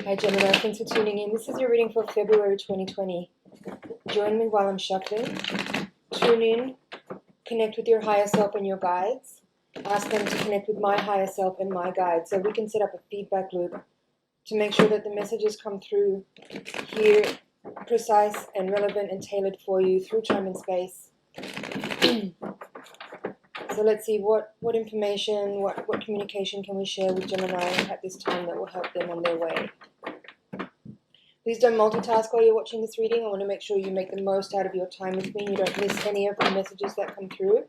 Hi Gemini, thanks for tuning in. This is your reading for February 2020. Join me while I'm shuffling. Tune in, connect with your higher self and your guides. Ask them to connect with my higher self and my guides so we can set up a feedback loop to make sure that the messages come through here, precise and relevant and tailored for you through time and space. So let's see what information, what communication can we share with Gemini at this time that will help them on their way. Please don't multitask while you're watching this reading. I want to make sure you make the most out of your time with me and you don't miss any of the messages that come through.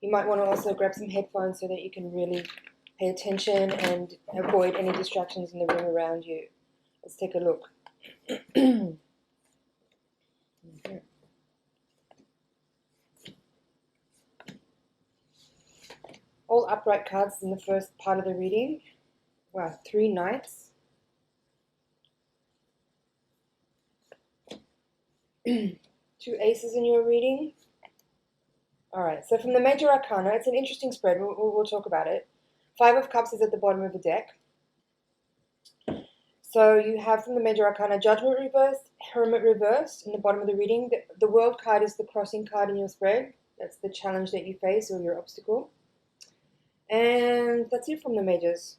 You might want to also grab some headphones so that you can really pay attention and avoid any distractions in the room around you. Let's take a look. Okay. All upright cards in the first part of the reading. Wow, 3 knights. 2 aces in your reading. Alright, so from the Major Arcana, it's an interesting spread. We'll talk about it. 5 of Cups is at the bottom of the deck. So you have from the Major Arcana Judgment reversed, Hermit reversed in the bottom of the reading. The World card is the crossing card in your spread. That's the challenge that you face or your obstacle. And that's it from the Majors.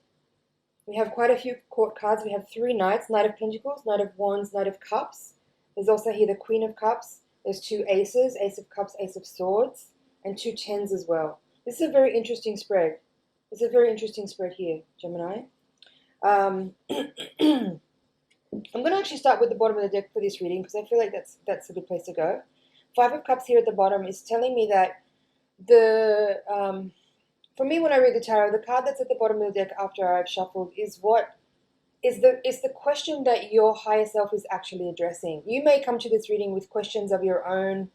We have quite a few court cards. We have 3 knights, Knight of Pentacles, Knight of Wands, Knight of Cups. There's also here the Queen of Cups. There's 2 aces, Ace of Cups, Ace of Swords, and 2 tens as well. This is a very interesting spread. It's a very interesting spread here, Gemini. I'm going to actually start with the bottom of the deck for this reading because I feel like that's a good place to go. 5 of Cups here at the bottom is telling me that for me when I read the tarot, the card that's at the bottom of the deck after I've shuffled is the question that your higher self is actually addressing. You may come to this reading with questions of your own,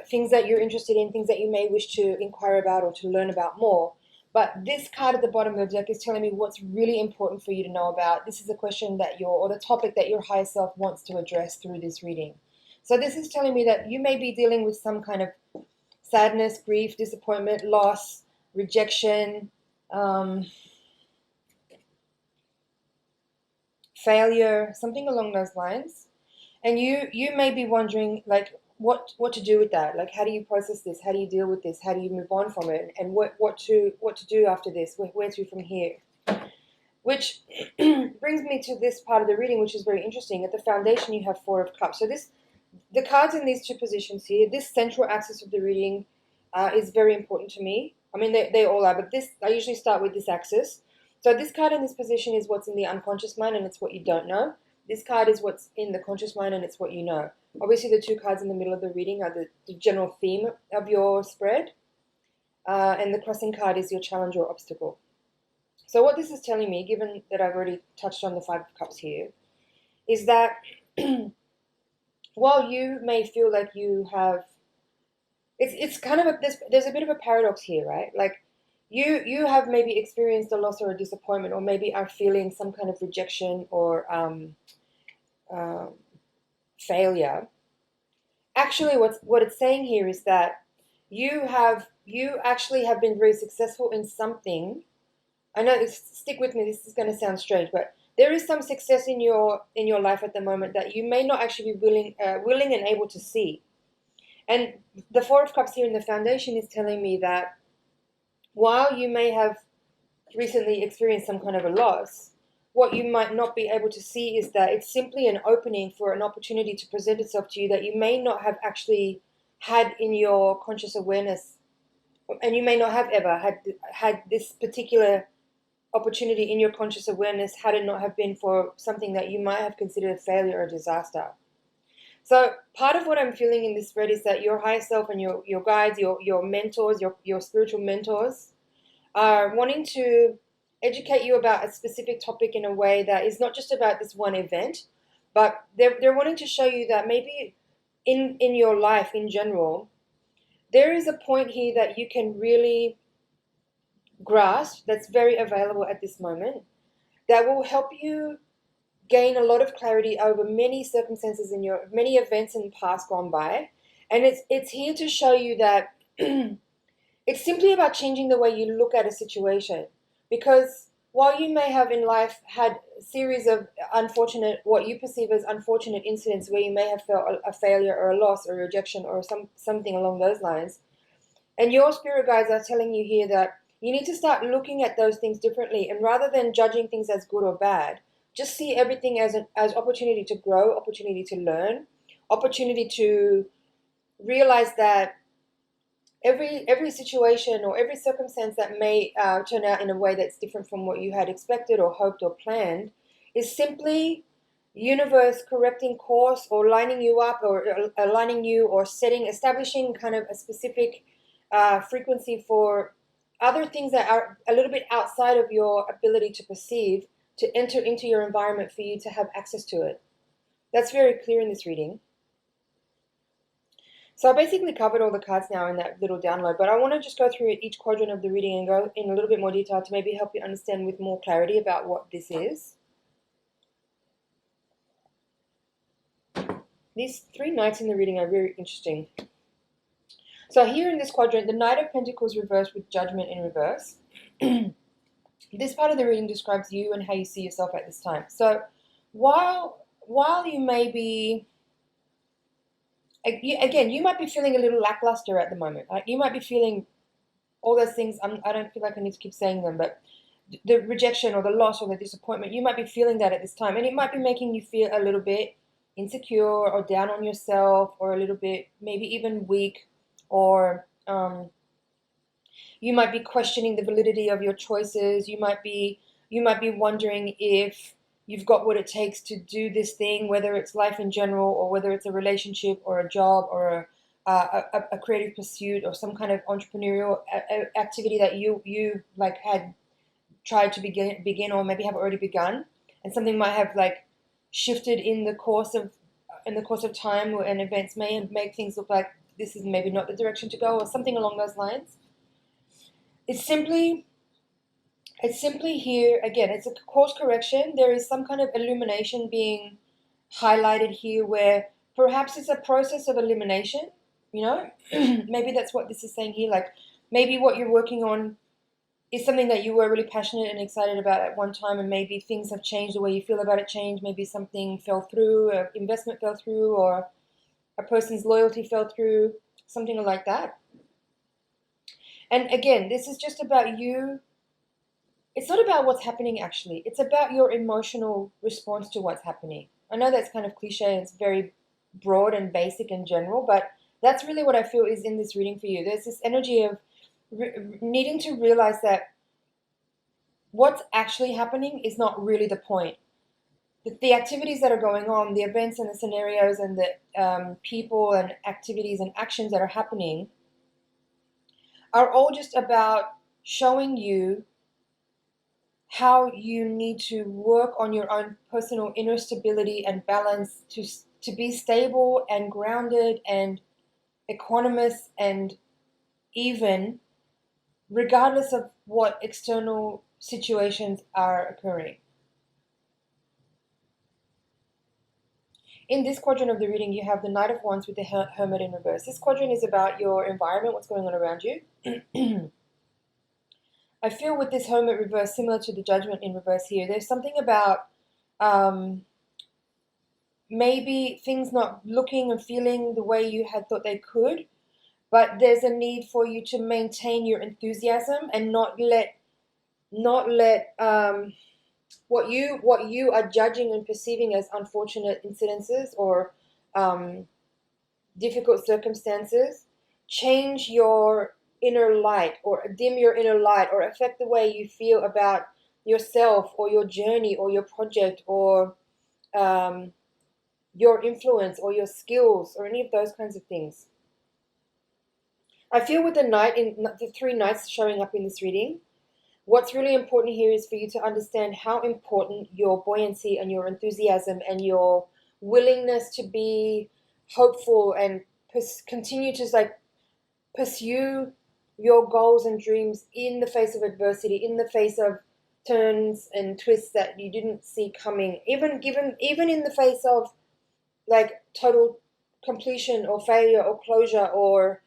things that you're interested in, things that you may wish to inquire about or to learn about more. But this card at the bottom of the deck is telling me what's really important for you to know about. This is a question that or the topic that your higher self wants to address through this reading. So this is telling me that you may be dealing with some kind of sadness, grief, disappointment, loss, rejection, failure, something along those lines. And you may be wondering like what to do with that. Like how do you process this? How do you deal with this? How do you move on from it? And what to do after this? Where to from here? Which brings me to this part of the reading, which is very interesting. At the foundation you have 4 of Cups. So the cards in these 2 positions here, this central axis of the reading is very important to me. I mean they all are, but I usually start with this axis. So this card in this position is what's in the unconscious mind and it's what you don't know. This card is what's in the conscious mind and it's what you know. Obviously the 2 cards in the middle of the reading are the general theme of your spread. And the crossing card is your challenge or obstacle. So what this is telling me, given that I've already touched on the 5 of Cups here, is that while you may feel like you have, it's kind of there's a bit of a paradox here, right? Like you have maybe experienced a loss or a disappointment, or maybe are feeling some kind of rejection or failure. Actually, what it's saying here is that you actually have been very successful in something. I know, stick with me. This is going to sound strange, but there is some success in your life at the moment that you may not actually be willing and able to see. And the 4 of Cups here in the foundation is telling me that while you may have recently experienced some kind of a loss, what you might not be able to see is that it's simply an opening for an opportunity to present itself to you that you may not have actually had in your conscious awareness, and you may not have ever had this particular opportunity in your conscious awareness had it not have been for something that you might have considered a failure or disaster. So part of what I'm feeling in this spread is that your higher self and your guides, your mentors, your spiritual mentors are wanting to educate you about a specific topic in a way that is not just about this one event, but they're wanting to show you that maybe in your life in general, there is a point here that you can really grasp that's very available at this moment that will help you gain a lot of clarity over many circumstances in your many events in the past gone by. And it's here to show you that it's simply about changing the way you look at a situation. Because while you may have in life had a series of unfortunate, what you perceive as unfortunate incidents where you may have felt a failure or a loss or a rejection or something along those lines, and your spirit guides are telling you here that you need to start looking at those things differently, and rather than judging things as good or bad, just see everything as opportunity to grow, opportunity to learn, opportunity to realize that every situation or every circumstance that may turn out in a way that's different from what you had expected or hoped or planned is simply universe correcting course, or lining you up, or aligning you, or establishing kind of a specific frequency for other things that are a little bit outside of your ability to perceive, to enter into your environment for you to have access to it. That's very clear in this reading. So I basically covered all the cards now in that little download, but I want to just go through each quadrant of the reading and go in a little bit more detail to maybe help you understand with more clarity about what this is. These 3 knights in the reading are very interesting. So here in this quadrant, the Knight of Pentacles reversed with Judgment in reverse. This part of the reading describes you and how you see yourself at this time. So while you may be, again, you might be feeling a little lackluster at the moment. Like you might be feeling all those things. I don't feel like I need to keep saying them, but the rejection or the loss or the disappointment, you might be feeling that at this time. And it might be making you feel a little bit insecure or down on yourself, or a little bit maybe even weak, or you might be questioning the validity of your choices. You might be wondering if you've got what it takes to do this thing, whether it's life in general, or whether it's a relationship or a job or a creative pursuit or some kind of entrepreneurial activity that you like had tried to begin or maybe have already begun, and something might have like shifted in the course of time, and events may make things look like this is maybe not the direction to go, or something along those lines. It's simply here, again, it's a course correction. There is some kind of illumination being highlighted here, where perhaps it's a process of elimination, maybe that's what this is saying here. Like maybe what you're working on is something that you were really passionate and excited about at one time, and maybe things have changed, the way you feel about it changed. Maybe something fell through, an investment fell through, or a person's loyalty fell through, something like that. And again, this is just about you. It's not about what's happening, actually. It's about your emotional response to what's happening. I know that's kind of cliche and it's very broad and basic and general, but that's really what I feel is in this reading for you. There's this energy of needing to realize that what's actually happening is not really the point. The activities that are going on, the events and the scenarios and the people and activities and actions that are happening are all just about showing you how you need to work on your own personal inner stability and balance to be stable and grounded and equanimous and even, regardless of what external situations are occurring. In this quadrant of the reading, you have the Knight of Wands with the Hermit in reverse. This quadrant is about your environment, what's going on around you. I feel with this Hermit reverse, similar to the Judgment in reverse here, there's something about maybe things not looking and feeling the way you had thought they could, but there's a need for you to maintain your enthusiasm and not let what you are judging and perceiving as unfortunate incidences or difficult circumstances change your inner light, or dim your inner light, or affect the way you feel about yourself or your journey or your project or your influence or your skills or any of those kinds of things. I feel with the 3 knights showing up in this reading, what's really important here is for you to understand how important your buoyancy and your enthusiasm and your willingness to be hopeful and continue to pursue your goals and dreams in the face of adversity, in the face of turns and twists that you didn't see coming, even in the face of total completion or failure or closure or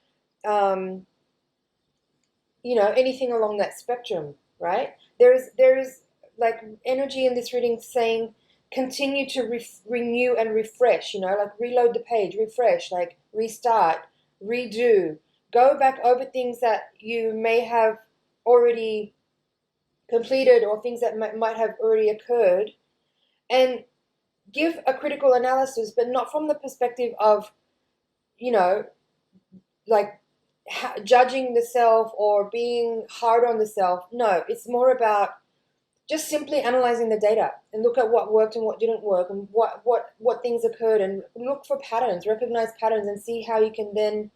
anything along that spectrum, right? There is like energy in this reading saying continue to renew and refresh, you know, like reload the page, refresh, like restart, redo, go back over things that you may have already completed or things that might have already occurred, and give a critical analysis, but not from the perspective of, you know, like judging the self or being hard on the self. No, it's more about just simply analyzing the data and look at what worked and what didn't work, and what things occurred, and look for patterns, recognize patterns, and see how you can then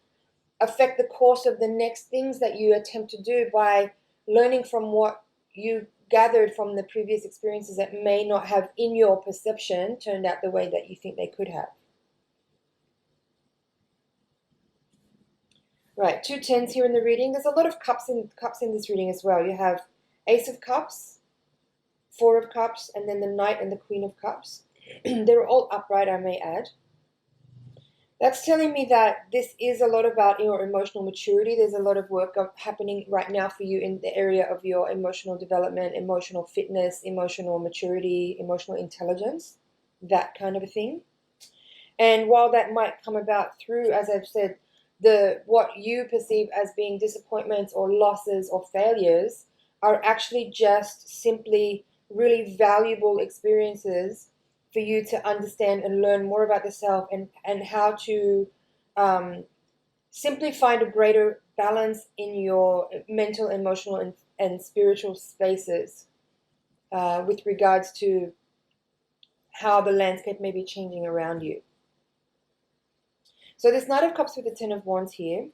affect the course of the next things that you attempt to do by learning from what you gathered from the previous experiences that may not have, in your perception, turned out the way that you think they could have. Right, 2 tens here in the reading. There's a lot of cups in this reading as well. You have Ace of Cups, 4 of Cups, and then the Knight and the Queen of Cups. They're all upright, I may add. That's telling me that this is a lot about your emotional maturity. There's a lot of work happening right now for you in the area of your emotional development, emotional fitness, emotional maturity, emotional intelligence, that kind of a thing. And while that might come about through, as I've said, what you perceive as being disappointments or losses or failures are actually just simply really valuable experiences for you to understand and learn more about the self, and how to simply find a greater balance in your mental, emotional, and spiritual spaces with regards to how the landscape may be changing around you. So this Knight of Cups with the 10 of Wands here,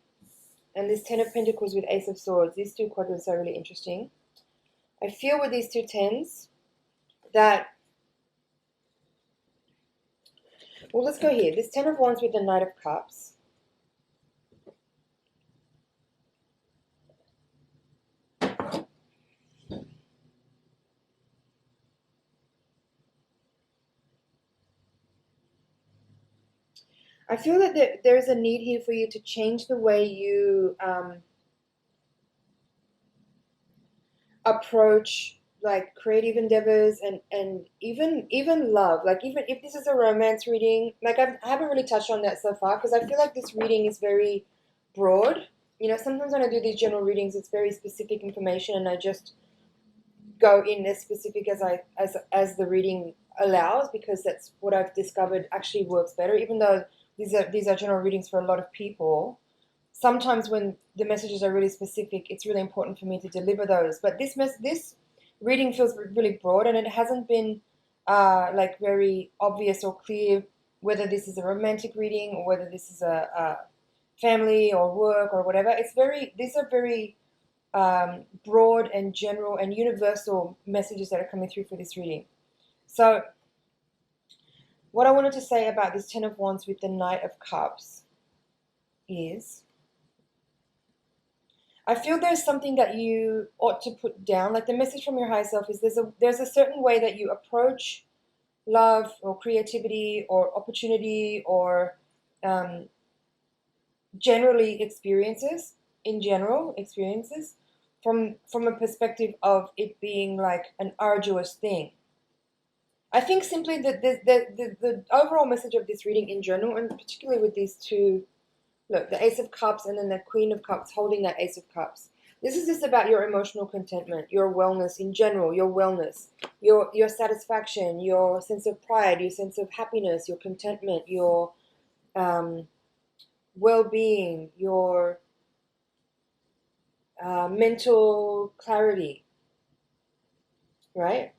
and this 10 of Pentacles with Ace of Swords, these two quadrants are really interesting. I feel with these 2 tens that, well, let's go here. This 10 of Wands with the Knight of Cups. I feel that there's a need here for you to change the way you approach like creative endeavors, and even love. Like, even if this is a romance reading, like I haven't really touched on that so far, because I feel like this reading is very broad. You know, sometimes when I do these general readings, it's very specific information, and I just go in as specific as the reading allows, because that's what I've discovered actually works better. Even though these are general readings for a lot of people, sometimes when the messages are really specific, it's really important for me to deliver those. But this reading feels really broad, and it hasn't been like very obvious or clear whether this is a romantic reading or whether this is a family or work or whatever. These are very broad and general and universal messages that are coming through for this reading. So what I wanted to say about this 10 of Wands with the Knight of Cups is, I feel there's something that you ought to put down. Like, the message from your higher self is there's a certain way that you approach love or creativity or opportunity or generally experiences, from a perspective of it being like an arduous thing. I think simply that the overall message of this reading in general, and particularly with these two, look, the Ace of Cups and then the Queen of Cups holding that Ace of Cups. This is just about your emotional contentment, your wellness in general, your wellness, your satisfaction, your sense of pride, your sense of happiness, your contentment, your well-being, your mental clarity, right?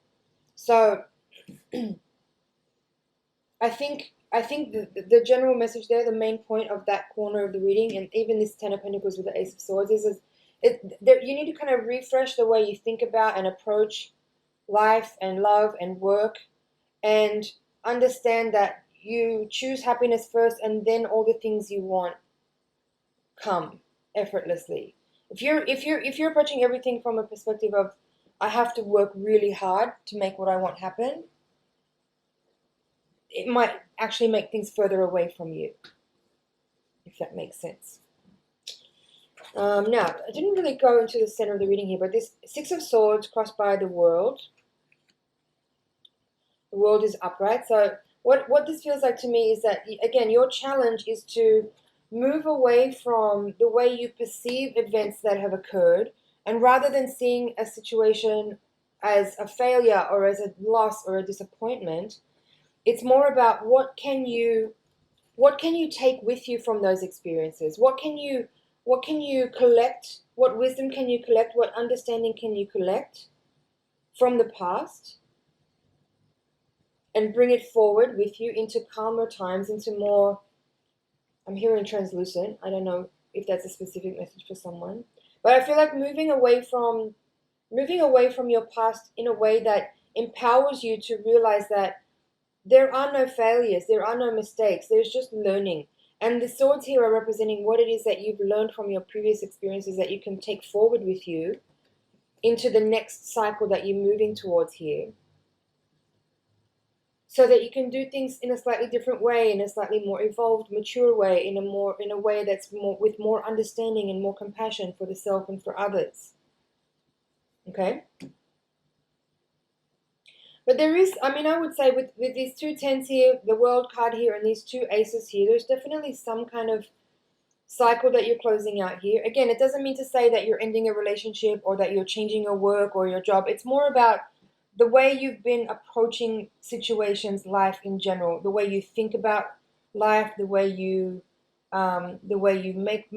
So I think the general message there, the main point of that corner of the reading, and even this 10 of Pentacles with the Ace of Swords, is you need to kind of refresh the way you think about and approach life and love and work, and understand that you choose happiness first, and then all the things you want come effortlessly. If you're approaching everything from a perspective of, I have to work really hard to make what I want happen, it might actually make things further away from you, if that makes sense. Now, I didn't really go into the center of the reading here, but this 6 of Swords crossed by the World, The world is upright. So what this feels like to me is that, again, your challenge is to move away from the way you perceive events that have occurred, and rather than seeing a situation as a failure or as a loss or a disappointment, it's more about what can you take with you from those experiences? What can you collect? What wisdom can you collect? What understanding can you collect from the past and bring it forward with you into calmer times, into more, I'm hearing translucent. I don't know if that's a specific message for someone. But I feel like moving away from your past in a way that empowers you to realize that there are no failures, there are no mistakes, there's just learning. And the swords here are representing what it is that you've learned from your previous experiences that you can take forward with you into the next cycle that you're moving towards here. So that you can do things in a slightly different way, in a slightly more evolved, mature way, in a way that's more with more understanding and more compassion for the self and for others. Okay? But there is, I would say with these two tens here, the world card here, and these two aces here, there's definitely some kind of cycle that you're closing out here. Again, it doesn't mean to say that you're ending a relationship or that you're changing your work or your job. It's more about the way you've been approaching situations, life in general, the way you think about life, the way you make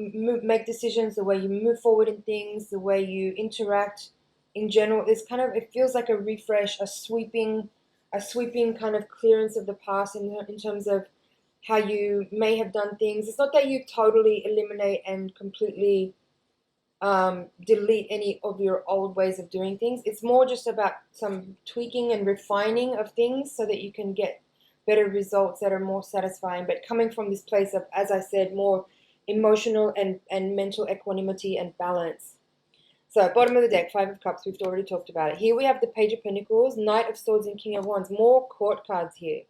decisions, the way you move forward in things, the way you interact in general. It feels like a refresh, a sweeping kind of clearance of the past in terms of how you may have done things. It's not that you totally eliminate and completely delete any of your old ways of doing things. It's more just about some tweaking and refining of things so that you can get better results that are more satisfying, but coming from this place of, as I said, more emotional and mental equanimity and balance. So bottom of the deck, Five of Cups, we've already talked about it. Here we have the Page of Pentacles, Knight of Swords, and King of Wands. More court cards here.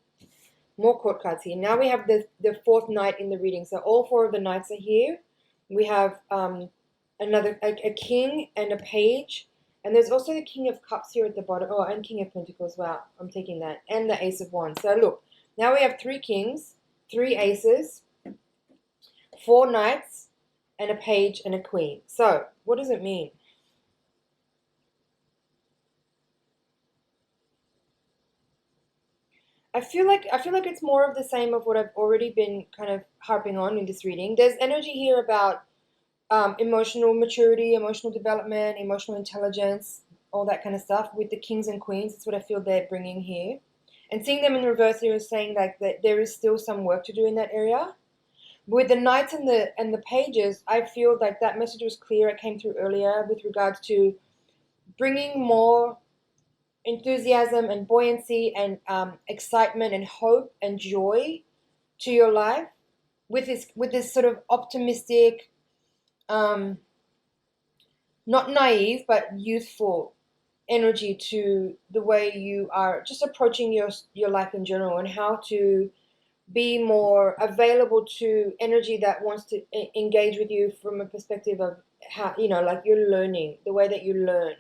Now we have the fourth knight in the reading. So all four of the knights are here. We have a king and a page. And there's also the King of Cups here at the bottom. Oh, and King of Pentacles. Wow, I'm taking that. And the Ace of Wands. So look, now we have 3 kings, 3 aces, 4 knights, and a page and a queen. So what does it mean? I feel like it's more of the same of what I've already been kind of harping on in this reading. There's energy here about emotional maturity, emotional development, emotional intelligence, all that kind of stuff with the kings and queens. That's what I feel they're bringing here. And seeing them in reverse here is saying like that there is still some work to do in that area. With the knights and the pages, I feel like that message was clear. It came through earlier with regards to bringing more enthusiasm and buoyancy and excitement and hope and joy to your life with this sort of optimistic, not naive but youthful energy to the way you are just approaching your life in general, and how to be more available to energy that wants to engage with you from a perspective of how, like you're learning, the way that you learn.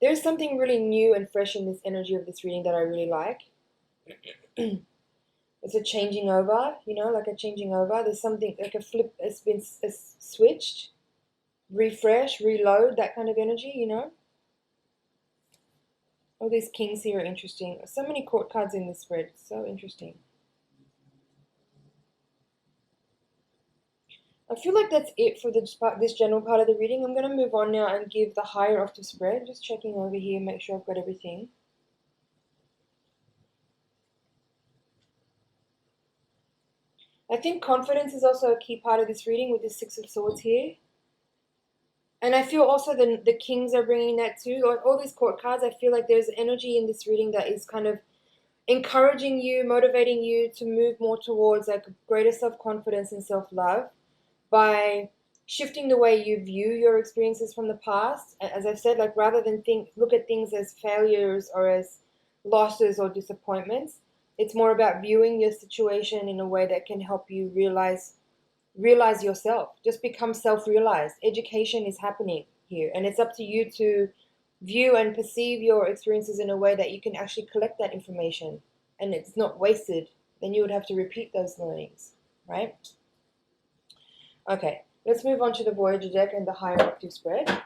There's something really new and fresh in this energy of this reading that I really like. It's a changing over, like a changing over. There's something like a flip has been switched, refresh, reload, that kind of energy, All these kings here are interesting. So many court cards in this spread. So interesting. I feel like that's it for this general part of the reading. I'm going to move on now and give the higher octave spread. Just checking over here, make sure I've got everything. I think confidence is also a key part of this reading with the Six of Swords here. And I feel also the kings are bringing that too. All these court cards, I feel like there's energy in this reading that is kind of encouraging you, motivating you to move more towards like greater self-confidence and self-love by shifting the way you view your experiences from the past. As I've said, like rather than look at things as failures or as losses or disappointments, it's more about viewing your situation in a way that can help you realize yourself. Just become self-realized. Education is happening here, and it's up to you to view and perceive your experiences in a way that you can actually collect that information and it's not wasted, then you would have to repeat those learnings, right? Okay, let's move on to the Voyager deck and the higher octave spread.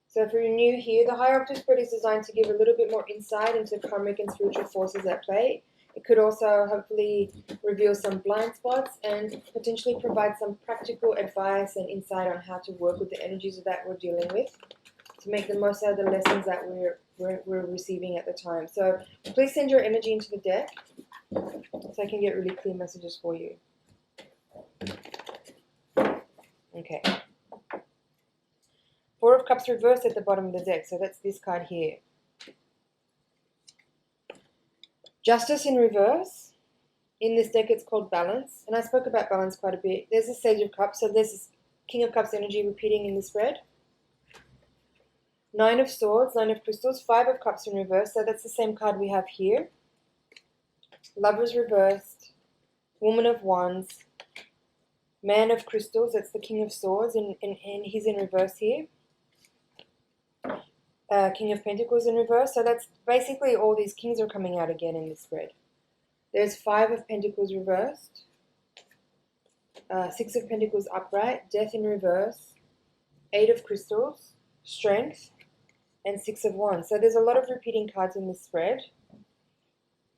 So if you're new here, the higher octave spread is designed to give a little bit more insight into karmic and spiritual forces at play. It could also hopefully reveal some blind spots and potentially provide some practical advice and insight on how to work with the energies that we're dealing with to make the most out of the lessons that we're receiving at the time. So please send your energy into the deck so I can get really clear messages for you. Okay. Four of Cups reversed at the bottom of the deck, so that's this card here. Justice in reverse. In this deck, it's called Balance, and I spoke about balance quite a bit. There's a Sage of Cups, so there's this King of Cups energy repeating in the spread. Nine of Swords, Nine of Crystals, Five of Cups in reverse, so that's the same card we have here. Lovers reversed, Woman of Wands, Man of Crystals, that's the King of Swords, and he's in reverse here. King of Pentacles in reverse, so that's basically all these kings are coming out again in this spread. There's Five of Pentacles reversed, Six of Pentacles upright, Death in reverse, Eight of Crystals, Strength, and Six of Wands. So there's a lot of repeating cards in this spread.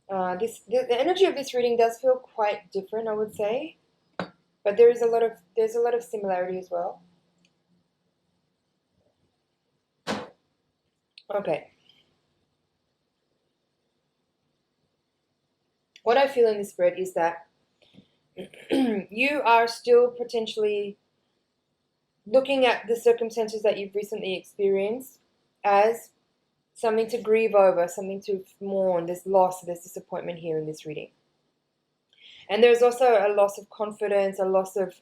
The energy of this reading does feel quite different, I would say, but there's a lot of similarity as well. Okay. What I feel in this spread is that you are still potentially looking at the circumstances that you've recently experienced as something to grieve over, something to mourn. There's loss, there's disappointment here in this reading. And there's also a loss of confidence, a loss of...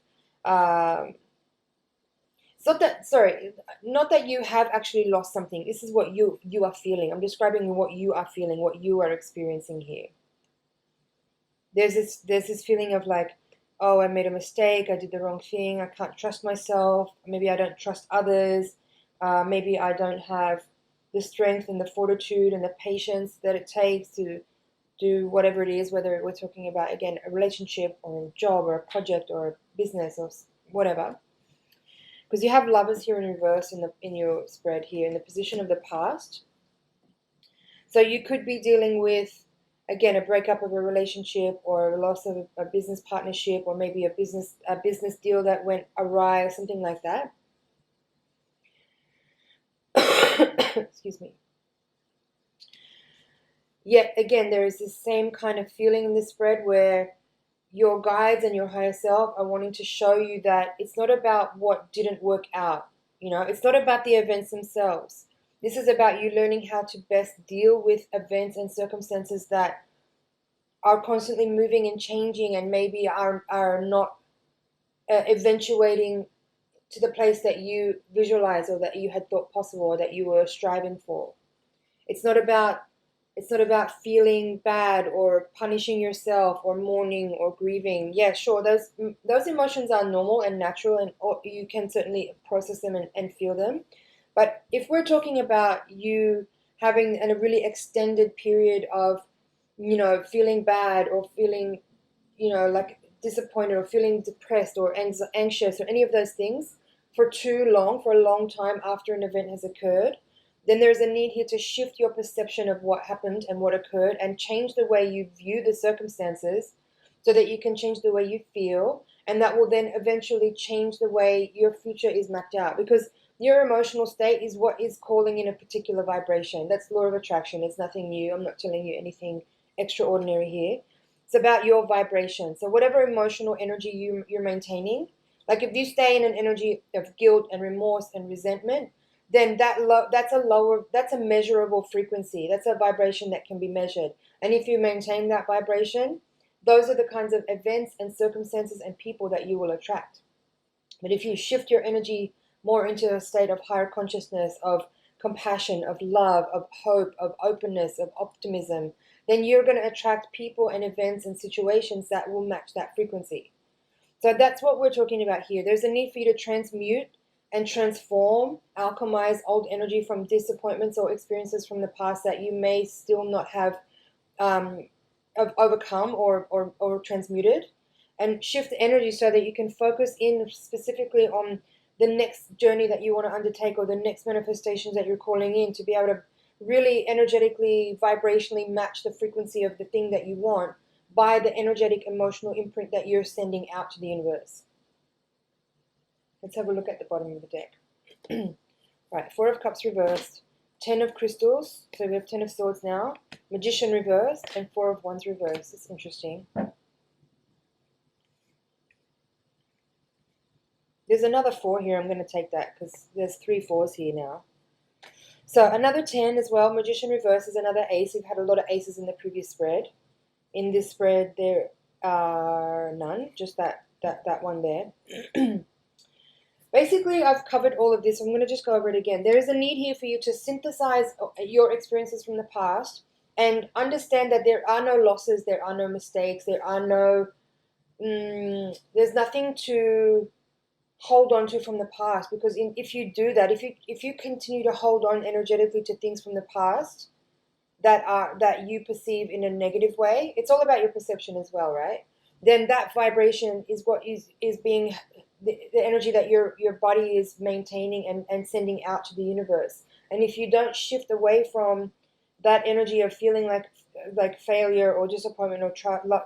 not that you have actually lost something. This is what you are feeling. I'm describing what you are feeling, what you are experiencing here. There's this feeling of like, oh, I made a mistake, I did the wrong thing, I can't trust myself, maybe I don't trust others, maybe I don't have the strength and the fortitude and the patience that it takes to do whatever it is, whether we're talking about, again, a relationship or a job or a project or a business or whatever. Because you have Lovers here in reverse in your spread here in the position of the past. So you could be dealing with, again, a breakup of a relationship or a loss of a business partnership or maybe a business deal that went awry or something like that. Excuse me. Yet again, there is this same kind of feeling in this spread where your guides and your higher self are wanting to show you that it's not about what didn't work out. You know, it's not about the events themselves. This is about you learning how to best deal with events and circumstances that are constantly moving and changing and maybe are not eventuating to the place that you visualize or that you had thought possible or that you were striving for. It's not about feeling bad or punishing yourself or mourning or grieving. Yeah, sure, those emotions are normal and natural, and you can certainly process them and feel them. But if we're talking about you having a really extended period of, you know, feeling bad or feeling, you know, like disappointed or feeling depressed or anxious or any of those things for a long time after an event has occurred, then there's a need here to shift your perception of what happened and what occurred and change the way you view the circumstances so that you can change the way you feel, and that will then eventually change the way your future is mapped out, because your emotional state is what is calling in a particular vibration. That's law of attraction. It's nothing new. I'm not telling you anything extraordinary here. It's about your vibration. So whatever emotional energy you're maintaining, like if you stay in an energy of guilt and remorse and resentment, then that's a measurable frequency. That's a vibration that can be measured. And if you maintain that vibration, those are the kinds of events and circumstances and people that you will attract. But if you shift your energy more into a state of higher consciousness, of compassion, of love, of hope, of openness, of optimism, then you're going to attract people and events and situations that will match that frequency. So that's what we're talking about here. There's a need for you to transmute and transform, alchemize old energy from disappointments or experiences from the past that you may still not have overcome or transmuted, and shift the energy so that you can focus in specifically on the next journey that you want to undertake, or the next manifestations that you're calling in, to be able to really energetically, vibrationally match the frequency of the thing that you want by the energetic, emotional imprint that you're sending out to the universe. Let's have a look at the bottom of the deck. Right, Four of Cups reversed, Ten of Crystals, so we have Ten of Swords now, Magician reversed, and Four of Wands reversed. It's interesting. There's another 4 here. I'm going to take that because there's 3 4s here now. So another 10 as well. Magician reverse is another ace. We've had a lot of aces in the previous spread. In this spread, there are none. Just that one there. Basically, I've covered all of this. I'm going to just go over it again. There is a need here for you to synthesize your experiences from the past and understand that there are no losses, there are no mistakes, there are no... there's nothing to hold on to from the past, because if you do that, if you continue to hold on energetically to things from the past that you perceive in a negative way, it's all about your perception as well, right? Then that vibration is what is being the energy that your body is maintaining and sending out to the universe. And if you don't shift away from that energy of feeling like failure or disappointment or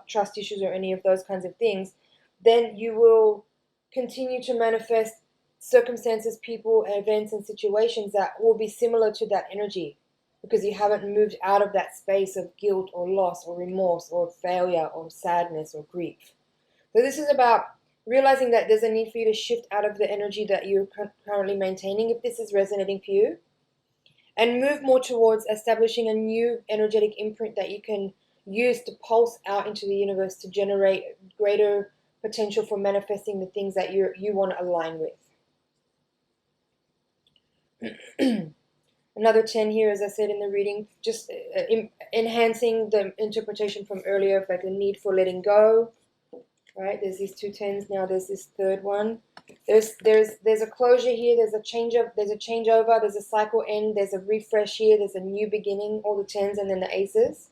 trust issues or any of those kinds of things, then you will continue to manifest circumstances, people, events, and situations that will be similar to that energy, because you haven't moved out of that space of guilt or loss or remorse or failure or sadness or grief. So this is about realizing that there's a need for you to shift out of the energy that you're currently maintaining, if this is resonating for you, and move more towards establishing a new energetic imprint that you can use to pulse out into the universe to generate greater potential for manifesting the things that you want to align with. Another 10 here, as I said in the reading, just enhancing the interpretation from earlier, like the need for letting go. Right? There's these 2 10s now. There's this third one. There's a closure here. There's a changeover. There's a cycle end. There's a refresh here. There's a new beginning. All the 10s and then the aces,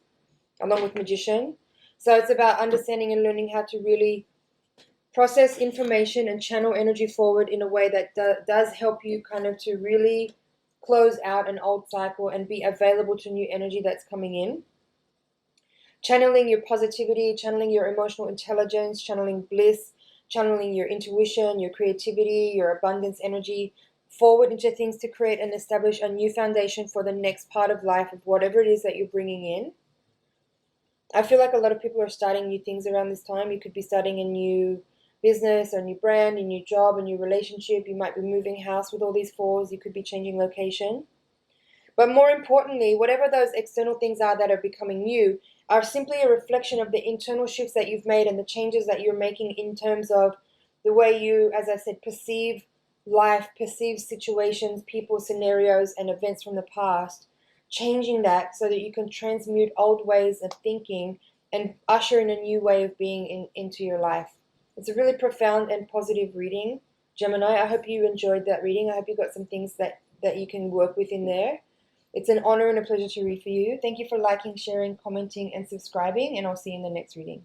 along with Magician. So it's about understanding and learning how to really process information and channel energy forward in a way that does help you kind of to really close out an old cycle and be available to new energy that's coming in. Channeling your positivity, channeling your emotional intelligence, channeling bliss, channeling your intuition, your creativity, your abundance energy forward into things to create and establish a new foundation for the next part of life of whatever it is that you're bringing in. I feel like a lot of people are starting new things around this time. You could be starting a new business, a new brand, a new job, a new relationship. You might be moving house with all these 4s. You could be changing location. But more importantly, whatever those external things are that are becoming new are simply a reflection of the internal shifts that you've made and the changes that you're making in terms of the way you, as I said, perceive life, perceive situations, people, scenarios, and events from the past. Changing that so that you can transmute old ways of thinking and usher in a new way of being into your life. It's a really profound and positive reading, Gemini. I hope you enjoyed that reading. I hope you got some things that you can work with in there. It's an honor and a pleasure to read for you. Thank you for liking, sharing, commenting, and subscribing, and I'll see you in the next reading.